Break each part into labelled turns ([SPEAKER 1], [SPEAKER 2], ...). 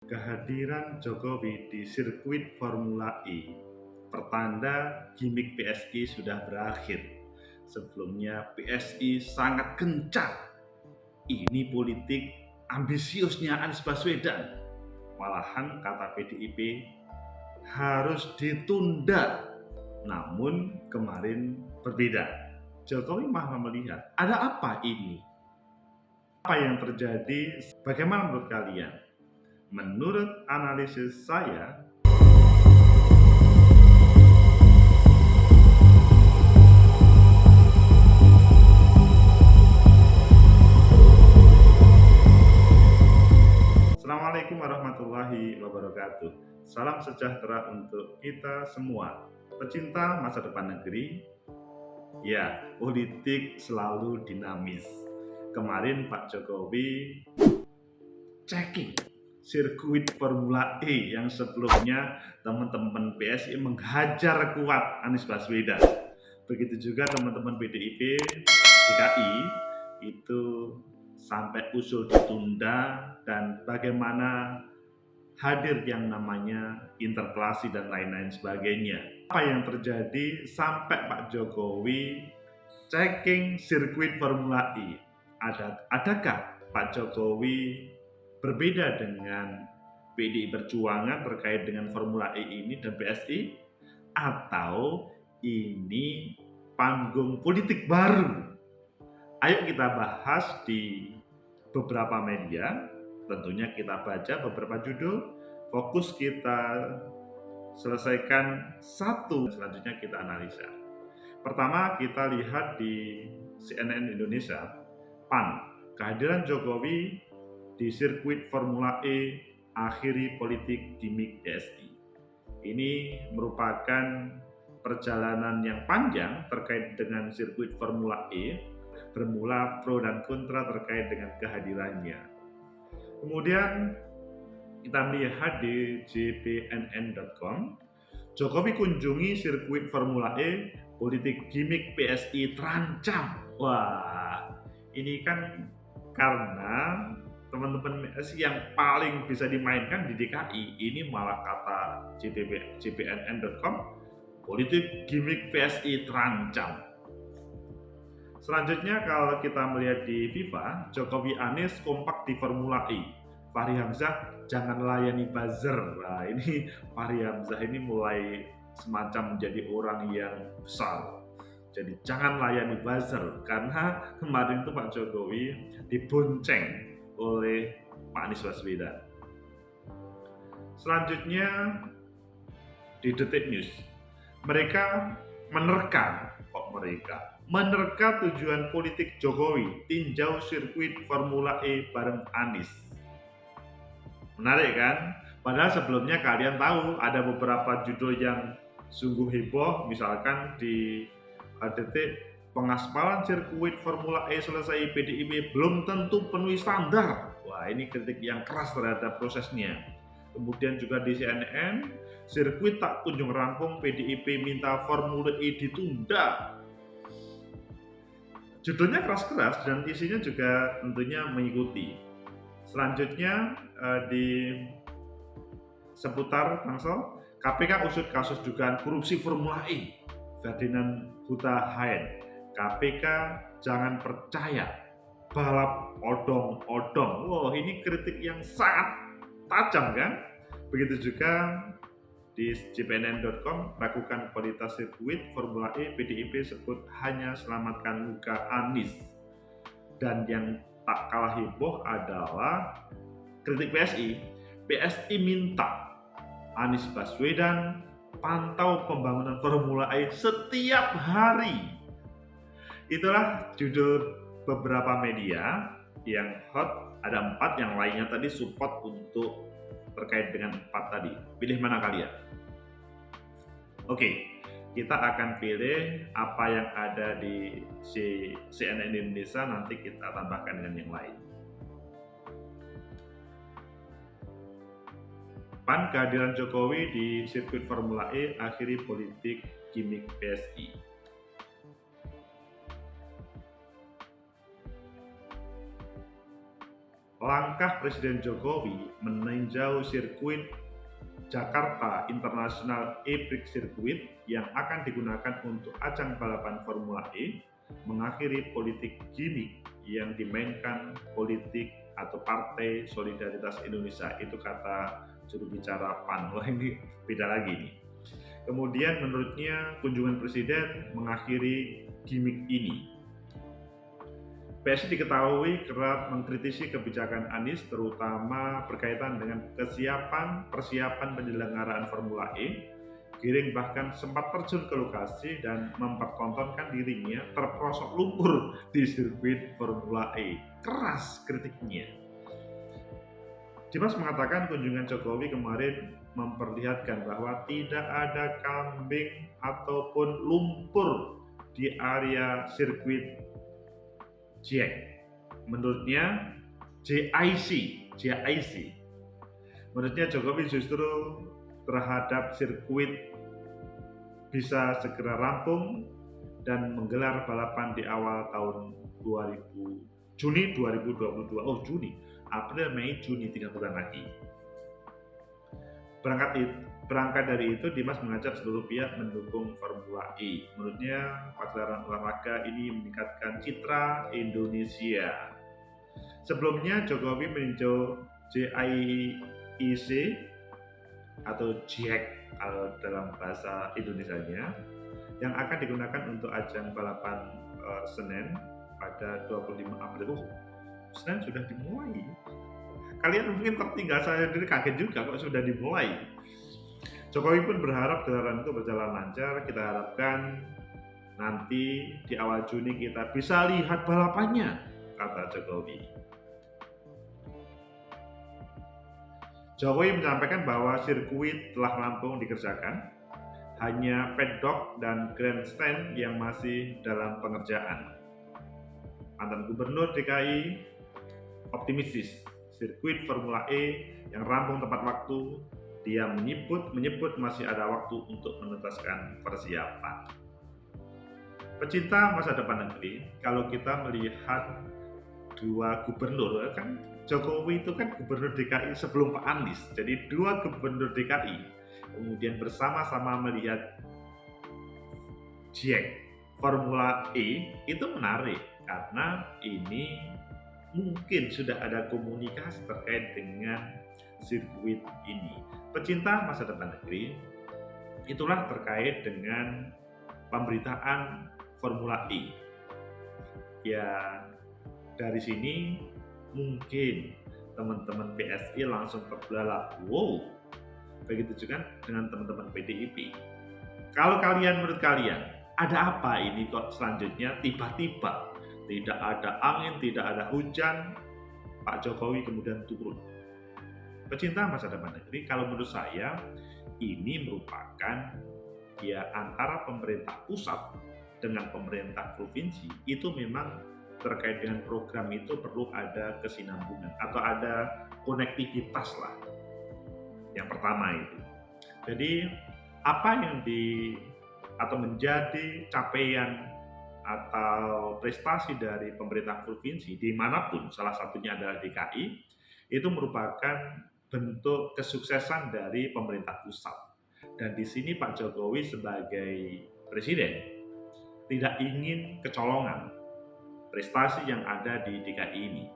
[SPEAKER 1] Kehadiran Jokowi di sirkuit Formula E pertanda gimik PSI sudah berakhir. Sebelumnya PSI sangat gencar. Ini politik ambisiusnya Anies Baswedan. Malahan kata PDIP harus ditunda. Namun kemarin berbeda. Jokowi malah melihat, ada apa ini? Apa yang terjadi? Bagaimana menurut kalian? Menurut analisis saya, Assalamualaikum warahmatullahi wabarakatuh. Salam sejahtera untuk kita semua. Pecinta masa depan negeri, ya, politik selalu dinamis. Kemarin Pak Jokowi checking sirkuit Formula E yang sebelumnya teman-teman PSI menghajar kuat Anies Baswedan. Begitu juga teman-teman PDIP DKI itu sampai usul ditunda dan bagaimana hadir yang namanya interpelasi dan lain-lain sebagainya. Apa yang terjadi sampai Pak Jokowi checking sirkuit Formula E? Adakah Pak Jokowi berbeda dengan PDI Perjuangan terkait dengan Formula E ini dan PSI? Atau ini panggung politik baru? Ayo kita bahas di beberapa media. Tentunya kita baca beberapa judul, fokus kita selesaikan satu, selanjutnya kita analisa. Pertama kita lihat di CNN Indonesia, PAN, kehadiran Jokowi di sirkuit Formula E akhiri politik gimik PSI. Ini merupakan perjalanan yang panjang terkait dengan sirkuit Formula E, bermula pro dan kontra terkait dengan kehadirannya. Kemudian kita melihat di jpnn.com, Jokowi kunjungi sirkuit Formula E, politik gimik PSI terancam. Wah, ini kan karena teman-teman PSI yang paling bisa dimainkan di DKI, ini malah kata jpnn.com, politik gimik PSI terancam. Selanjutnya kalau kita melihat di FIFA, Jokowi Anies kompak di Formula E. Fahri Hamzah jangan layani buzzer. Nah, ini Fahri Hamzah ini mulai semacam menjadi orang yang besar. Jadi jangan layani buzzer karena kemarin itu Pak Jokowi dibonceng oleh Pak Anies Baswedan. Selanjutnya di Detik News, mereka menerka tujuan politik Jokowi, tinjau sirkuit Formula E bareng Anies. Menarik kan? Padahal sebelumnya kalian tahu ada beberapa judul yang sungguh heboh, misalkan di Detik, pengaspalan sirkuit Formula E selesai, PDIP belum tentu penuhi standar. Wah, ini kritik yang keras terhadap prosesnya. Kemudian juga di CNN, sirkuit tak kunjung rampung, PDIP minta Formula E ditunda. Judulnya keras-keras dan isinya juga tentunya mengikuti. Selanjutnya di seputar Tangsel, KPK usut kasus dugaan korupsi Formula E. Ferdinand Huta Hayan, KPK jangan percaya balap odong-odong. Wow, ini kritik yang sangat tajam kan? Begitu juga di jpnn.com, ragukan kualitas sirkuit Formula E, PDIP sebut hanya selamatkan muka Anies. Dan yang tak kalah heboh adalah kritik PSI. PSI minta Anies Baswedan pantau pembangunan Formula E setiap hari. Itulah judul beberapa media yang hot, ada 4, yang lainnya tadi support untuk terkait dengan 4 tadi. Pilih mana kalian? Oke, kita akan pilih apa yang ada di CNN Indonesia, nanti kita tambahkan dengan yang lain. PAN, kehadiran Jokowi di sirkuit Formula E akhiri politik gimik PSI. langkah Presiden Jokowi meninjau sirkuit Jakarta International E-Prix Circuit yang akan digunakan untuk ajang balapan Formula E mengakhiri politik gimmick yang dimainkan politik atau Partai Solidaritas Indonesia, itu kata juru bicara PAN. Wah, ini beda lagi nih. Kemudian menurutnya kunjungan Presiden mengakhiri gimmick ini. PSI diketahui kerap mengkritisi kebijakan Anies terutama berkaitan dengan persiapan penyelenggaraan Formula E. Giring bahkan sempat terjun ke lokasi dan mempertontonkan dirinya terperosok lumpur di sirkuit Formula E. Keras kritiknya. Dimas mengatakan kunjungan Jokowi kemarin memperlihatkan bahwa tidak ada kambing ataupun lumpur di area sirkuit menurutnya JIC. Menurutnya Jokowi justru terhadap sirkuit bisa segera rampung dan menggelar balapan di awal tahun Juni 2022. Oh, Juni, April, Mei, Juni, 3 bulan lagi. Berangkat dari itu, Dimas mengajak seluruh pihak mendukung Formula E. Menurutnya, pagelaran olahraga ini meningkatkan citra Indonesia. Sebelumnya, Jokowi meninjau JIEC atau JIEC dalam bahasa Indonesianya yang akan digunakan untuk ajang balapan Senin pada 25 April. Senin sudah dimulai. Kalian mungkin tertinggal, saya sendiri kaget juga kok sudah dimulai. Jokowi pun berharap gelaran itu berjalan lancar. Kita harapkan nanti di awal Juni kita bisa lihat balapannya, kata Jokowi. Jokowi menyampaikan bahwa sirkuit telah rampung dikerjakan, hanya paddock dan grandstand yang masih dalam pengerjaan. Mantan Gubernur DKI optimistis sirkuit Formula E yang rampung tepat waktu. Dia menyebut masih ada waktu untuk menuntaskan persiapan. Pecinta masa depan negeri, kalau kita melihat dua gubernur, kan Jokowi itu kan gubernur DKI sebelum Pak Anies. Jadi dua gubernur DKI kemudian bersama-sama melihat JIEC Formula E itu menarik karena ini mungkin sudah ada komunikasi terkait dengan sirkuit ini. Pecinta masa depan negeri, itulah terkait dengan pemberitaan Formula E. Ya, dari sini mungkin teman-teman PSI langsung terbelalak. Wow, begitu juga dengan teman-teman PDIP. Kalau menurut kalian, ada apa ini kok selanjutnya tiba-tiba tidak ada angin, tidak ada hujan, Pak Jokowi kemudian turun. Pecinta masa depan negeri, kalau menurut saya ini merupakan ya antara pemerintah pusat dengan pemerintah provinsi itu memang terkait dengan program itu perlu ada kesinambungan atau ada konektivitas lah. Yang pertama itu. Jadi apa yang menjadi capaian atau prestasi dari pemerintah provinsi dimanapun, salah satunya adalah DKI, itu merupakan bentuk kesuksesan dari pemerintah pusat. Dan di sini Pak Jokowi sebagai presiden tidak ingin kecolongan prestasi yang ada di DKI ini.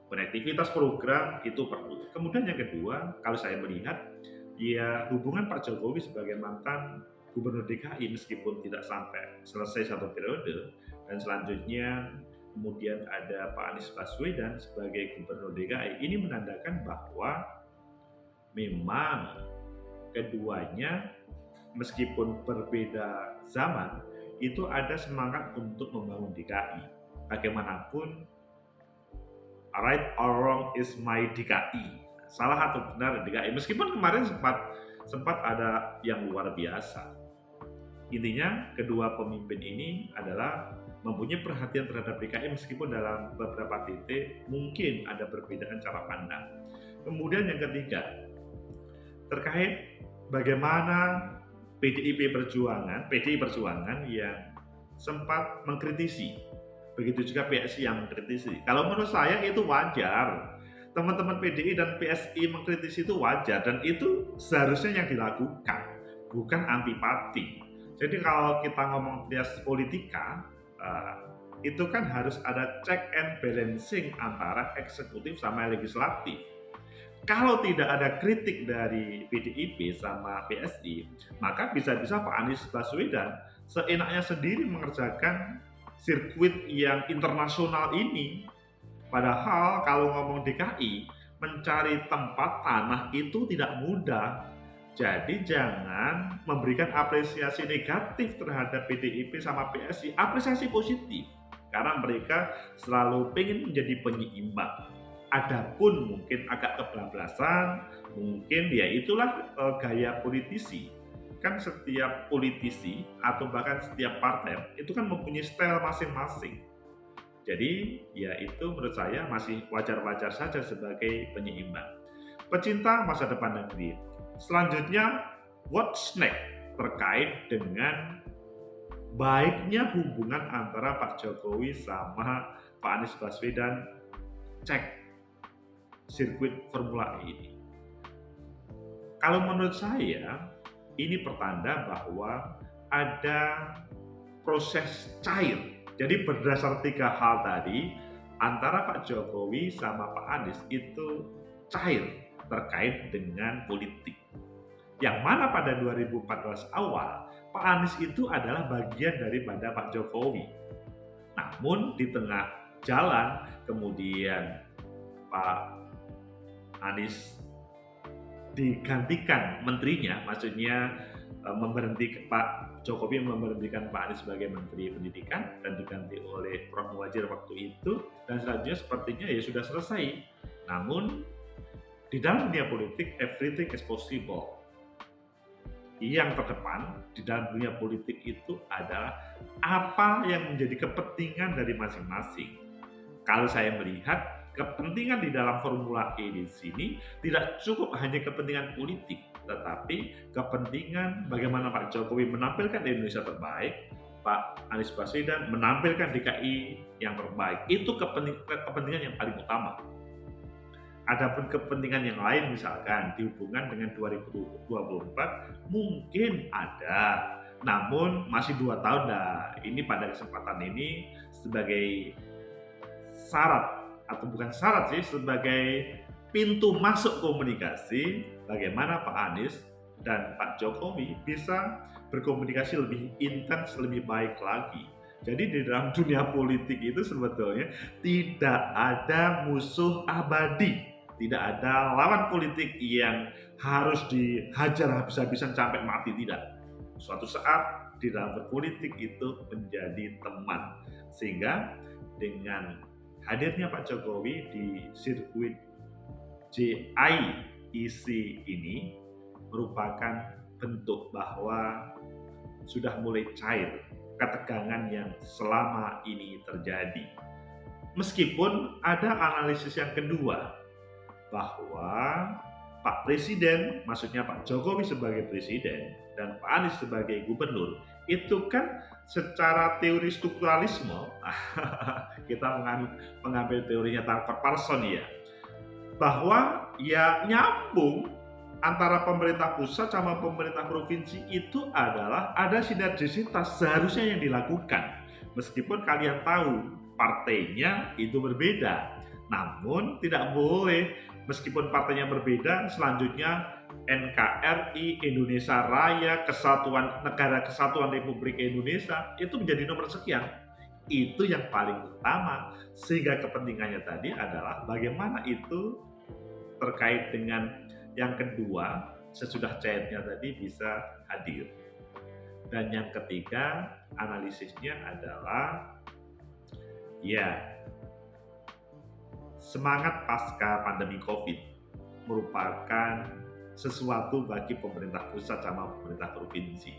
[SPEAKER 1] Konektivitas program itu perlu. Kemudian yang kedua, kalau saya melihat, ya hubungan Pak Jokowi sebagai mantan Gubernur DKI meskipun tidak sampai selesai satu periode, dan selanjutnya kemudian ada Pak Anies Baswedan sebagai Gubernur DKI, ini menandakan bahwa memang keduanya meskipun berbeda zaman, itu ada semangat untuk membangun DKI. Bagaimanapun, right or wrong is my DKI. Salah atau benar DKI. Meskipun kemarin sempat ada yang luar biasa. Intinya kedua pemimpin ini adalah mempunyai perhatian terhadap DKI meskipun dalam beberapa titik mungkin ada perbedaan cara pandang. Kemudian yang ketiga, terkait bagaimana PDI Perjuangan yang sempat mengkritisi, begitu juga PSI yang mengkritisi. Kalau menurut saya itu wajar, teman-teman PDI dan PSI mengkritisi itu wajar dan itu seharusnya yang dilakukan, bukan antipati. Jadi kalau kita ngomong trias politika, itu kan harus ada check and balancing antara eksekutif sama legislatif. Kalau tidak ada kritik dari PDIP sama PSI, maka bisa-bisa Pak Anies Baswedan seenaknya sendiri mengerjakan sirkuit yang internasional ini. Padahal kalau ngomong DKI, mencari tempat tanah itu tidak mudah. Jadi jangan memberikan apresiasi negatif terhadap PDIP sama PSI, apresiasi positif. Karena mereka selalu ingin menjadi penyeimbang. Adapun mungkin agak kebablasan, mungkin ya itulah gaya politisi. Kan setiap politisi atau bahkan setiap partai itu kan mempunyai style masing-masing. Jadi ya itu menurut saya masih wajar-wajar saja sebagai penyeimbang. Pecinta masa depan negeri. Selanjutnya, what's next terkait dengan baiknya hubungan antara Pak Jokowi sama Pak Anies Baswedan cek sirkuit Formula E ini. Kalau menurut saya, ini pertanda bahwa ada proses cair. Jadi berdasar 3 hal tadi, antara Pak Jokowi sama Pak Anies itu cair terkait dengan politik. Yang mana pada 2014 awal, Pak Anies itu adalah bagian daripada Pak Jokowi. Namun di tengah jalan, kemudian Pak Anies digantikan menterinya, maksudnya Pak Jokowi memberhentikan Pak Anies sebagai Menteri Pendidikan dan diganti oleh Prof. Muhadjir waktu itu, dan selanjutnya sepertinya ya sudah selesai. Namun di dalam dunia politik everything is possible. Yang terdepan di dalam dunia politik itu adalah apa yang menjadi kepentingan dari masing-masing. Kalau saya melihat kepentingan di dalam Formula E di sini tidak cukup hanya kepentingan politik, tetapi kepentingan bagaimana Pak Jokowi menampilkan Indonesia terbaik, Pak Anies Baswedan menampilkan DKI yang terbaik. Itu kepentingan yang paling utama. Adapun kepentingan yang lain misalkan dihubungkan dengan 2024 mungkin ada, namun masih 2 tahun dah. Ini pada kesempatan ini sebagai syarat atau bukan syarat sih, sebagai pintu masuk komunikasi bagaimana Pak Anies dan Pak Jokowi bisa berkomunikasi lebih intens, lebih baik lagi. Jadi di dalam dunia politik itu sebetulnya tidak ada musuh abadi. Tidak ada lawan politik yang harus dihajar habis-habisan sampai mati, tidak. Suatu saat di dalam berpolitik itu menjadi teman. Sehingga dengan hadirnya Pak Jokowi di sirkuit JIEC ini merupakan bentuk bahwa sudah mulai cair ketegangan yang selama ini terjadi. Meskipun ada analisis yang kedua, bahwa Pak Presiden, maksudnya Pak Jokowi sebagai Presiden dan Pak Anies sebagai Gubernur, itu kan secara teori strukturalisme, kita mengambil teorinya Tucker Carlson ya, bahwa ya nyambung antara pemerintah pusat sama pemerintah provinsi itu adalah ada sinergisitas seharusnya yang dilakukan. Meskipun kalian tahu partainya itu berbeda, namun tidak boleh meskipun partainya berbeda, selanjutnya NKRI, Indonesia Raya, Kesatuan Negara Kesatuan Republik Indonesia itu menjadi nomor sekian. Itu yang paling utama, sehingga kepentingannya tadi adalah bagaimana itu terkait dengan yang kedua, sesudah cairnya tadi bisa hadir. Dan yang ketiga, analisisnya adalah ya, semangat pasca pandemi COVID merupakan sesuatu bagi pemerintah pusat sama pemerintah provinsi.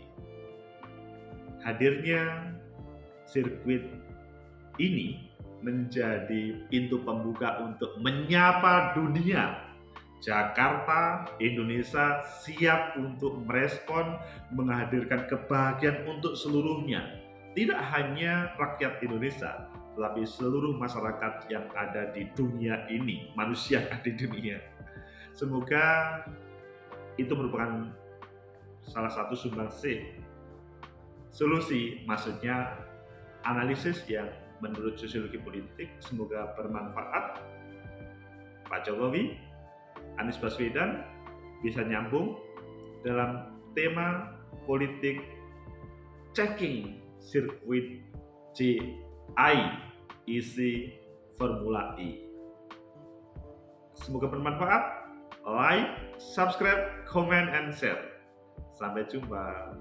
[SPEAKER 1] Hadirnya sirkuit ini menjadi pintu pembuka untuk menyapa dunia. Jakarta, Indonesia siap untuk merespon, menghadirkan kebahagiaan untuk seluruhnya. Tidak hanya rakyat Indonesia, tetapi seluruh masyarakat yang ada di dunia ini, manusia yang ada di dunia. Semoga itu merupakan salah satu sumbangsih solusi, maksudnya analisis yang menurut sosiologi politik semoga bermanfaat. Pak Jokowi, Anies Baswedan bisa nyambung dalam tema politik checking sirkuit JIEC Formula E. Semoga bermanfaat. Like, subscribe, comment, and share. Sampai jumpa.